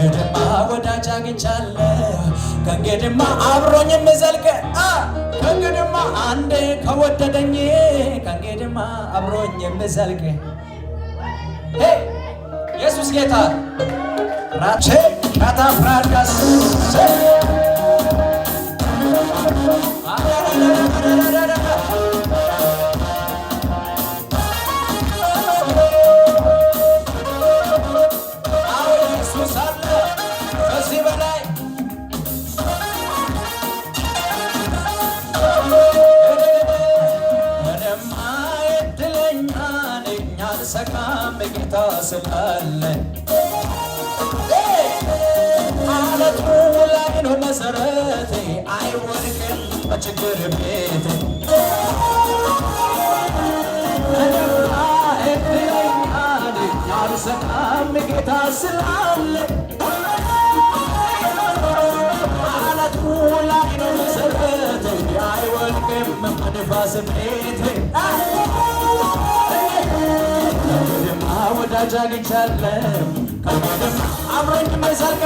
ከእንግዲህማ ወዳጅ አግኝቻለሁ ከእንግዲህማ አብሮኝ የሚዘልቅ ከእንግዲህማ አንዴ ከወደደኝ ከእንግዲህማ አብሮኝ የሚዘልቅ ኢየሱስ ጌታ ራቼ ካታፍራጋስ ሰካም ጌታ ስላለ አለቱ ላይ ነው መሰረቴ አይወድቅም በችግር ቤት ሰካም ጌታ ስላለ አለቱ ላይ ነው መሰረቴ አይወድቅም በንፋስ ቤት ወዳጅ አግኝቻለሁ ከእንግዲህማ አብሮኝ የሚዘልቅ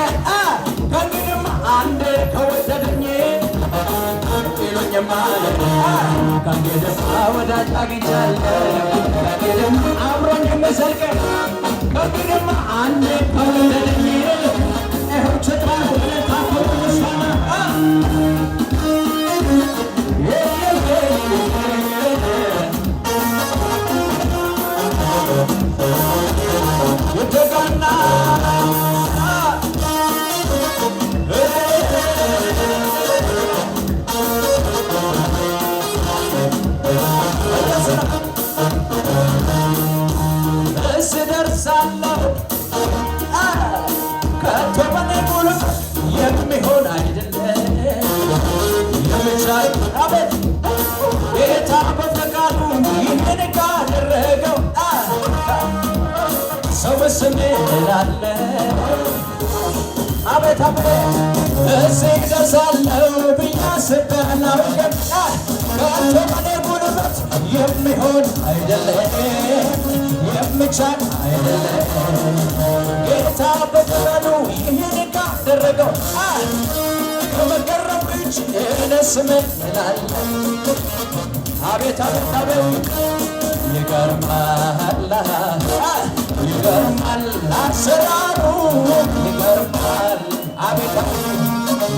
ከእንግዲህማ አንዴ ከወደደኝ ይሉኝማ ከእንግዲህማ ወዳጅ አግኝቻለሁ ከእንግዲህማ አብሮኝ የሚዘልቅ ከእንግዲህማ አንዴ ከወደደኝ ይኸው ችግር ታኮ ሳና ወደጋና እስደርሳለሁ ከቶ በኔ ጉልበት የሚሆን አይደለም የምቻል አቤት ጌታ በፈቃዱ ይህን ካደረገው ሰው በስሜ እላለ አቤት አቤት እዚህ ደርሳለሁ ብዬ አስቤ አላውቅም ከቶ በኔ ጉልበት የሚሆን አይደለም የሚቻል አይደለም ጌታ በፈቃዱ ይህን ካደረገው ከመገረም ውጭ እኔስ ምን እላለሁ አቤት አቤት አቤት ይገርማል ይገርማል አሰራሩ ይገርማል አቤት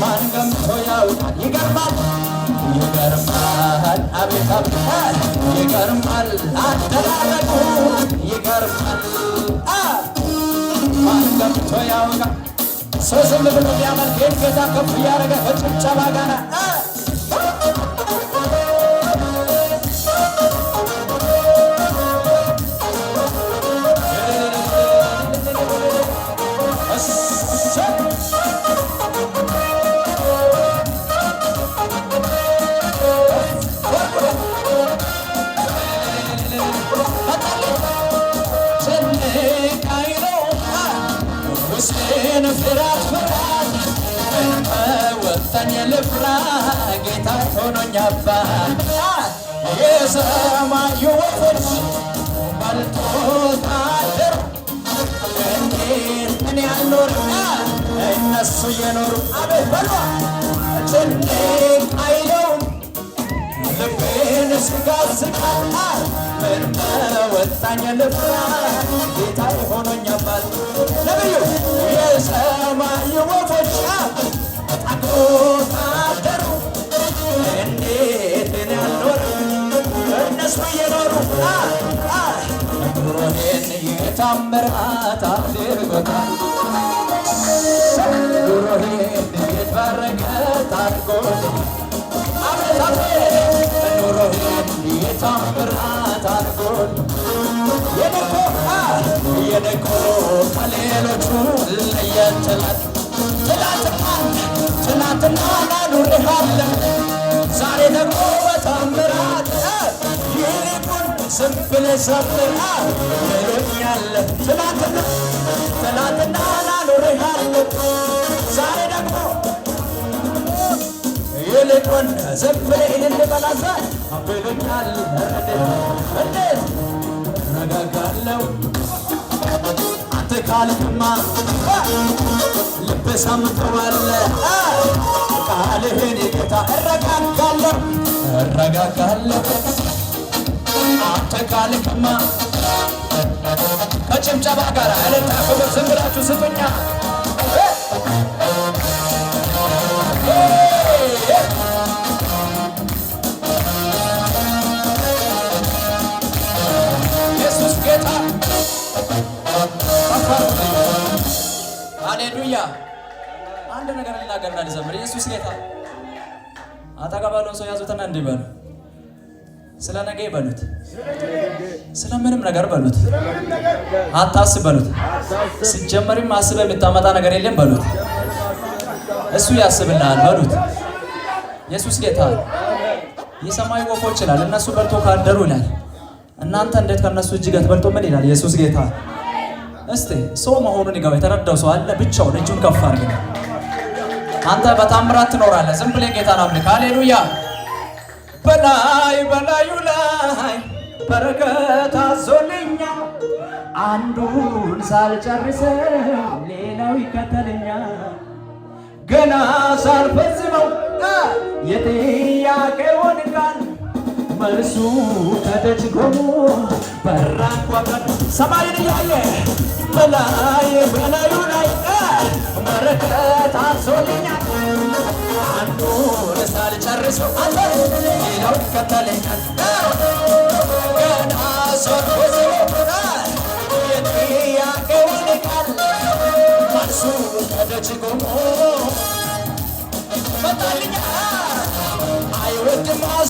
ማን ገምቶ ያውቃል ይገርማል ይገርማል አቤት አቤት ይገርማል አደራረጉ ይገርማል ማን ገምቶ ያውቃል ሰው ዝም ብሎ ሊያመልክ ጌታ ከፍ እያደረገ በጭብጨባ ጋር ፍራት ፍራት ወጣኝ ልፍራ ጌታ ሆኖኝ አባት የሰማዩ ወፎች ባልቶት አደሩ እንዴት እኔ አልኖርም እነሱ የኖሩ አቤት በሏ ጭንቅ አይለውም ልቤን ስጋስቃል ምን ወጣኝ ልፍራ ጌታ ሆኖኝ አባት ነብዩ የሰማይ ወፎች አቅፎት አደሩ እንዴት እኔ አልኖርም እነሱ እየኖሩ ኑሮዬን የታምራት አድርጎታል ኑሮዬን የተባረከ አድርጎታል አቤት አቤት ኑሮዬን የታምራት አድርጎታል የነኮ ከሌሎቹ ለየት ትናንትና ኑሬሃለሁ ዛሬ ደግሞ በታምራት ይልቁን ዝም ብለህ ዘምር ትለኛለህ ትናንትና ኑሬሃለሁ ዛሬ ደግሞ ይልቁን ዝም ብለህ ልበላዘ ትለኛለህ እንዴት ረጋጋለሁ አንተ ካልክማ በሳምንተዋለ ቃልህን ጌታ እረጋጋለሁ አንተ ካልክማ ከጭብጨባ ጋር እልልታ ክብር ዝም ብላችሁ ስጡኛ። ኢየሱስ ጌታ ሃሌሉያ። አንድ ነገር ልናገርና ልዘምር። ኢየሱስ ጌታ። አጠገብ ያለውን ሰው ያዙትና እንዲህ በሉ፣ ስለ ነገ በሉት፣ ስለ ምንም ነገር በሉት፣ አታስብ በሉት። ሲጀመርም አስበህ የምታመጣ ነገር የለም በሉት። እሱ ያስብልሃል በሉት። ኢየሱስ ጌታ። የሰማይ ወፎች ይላል እነሱ በልቶ ካደሩ ይላል፣ እናንተ እንዴት ከነሱ እጅግ አትበልጡ? ምን ይላል ኢየሱስ ጌታ። እስቲ ሰው መሆኑን ይገባ የተረዳው ሰው አለ? ብቻውን እጁን ከፍ አድርግ። አንተ በታምራት ትኖራለህ። ዝም ብለህ ጌታን አምልክ። ሃሌሉያ። በላይ በላዩ ላይ በረከት አዞልኛል፣ አንዱን ሳልጨርሰው ሌላው ይከተለኛል። ገና ሳልፈጽመው የጥያቄውን ቃል መልሱ ከደጅ ቆሞ በራንኳኳ ሰማይን እያየ በላይ በላዩ ላይ በረከት አዞልኛል፣ አንዱን ሳልጨርሰው ሌላው ይከተለኛል። ገና ሳልፈጽመው የጥያቄውን ቃል መልሱ ከደጅ ቆሞ መጣልኛል።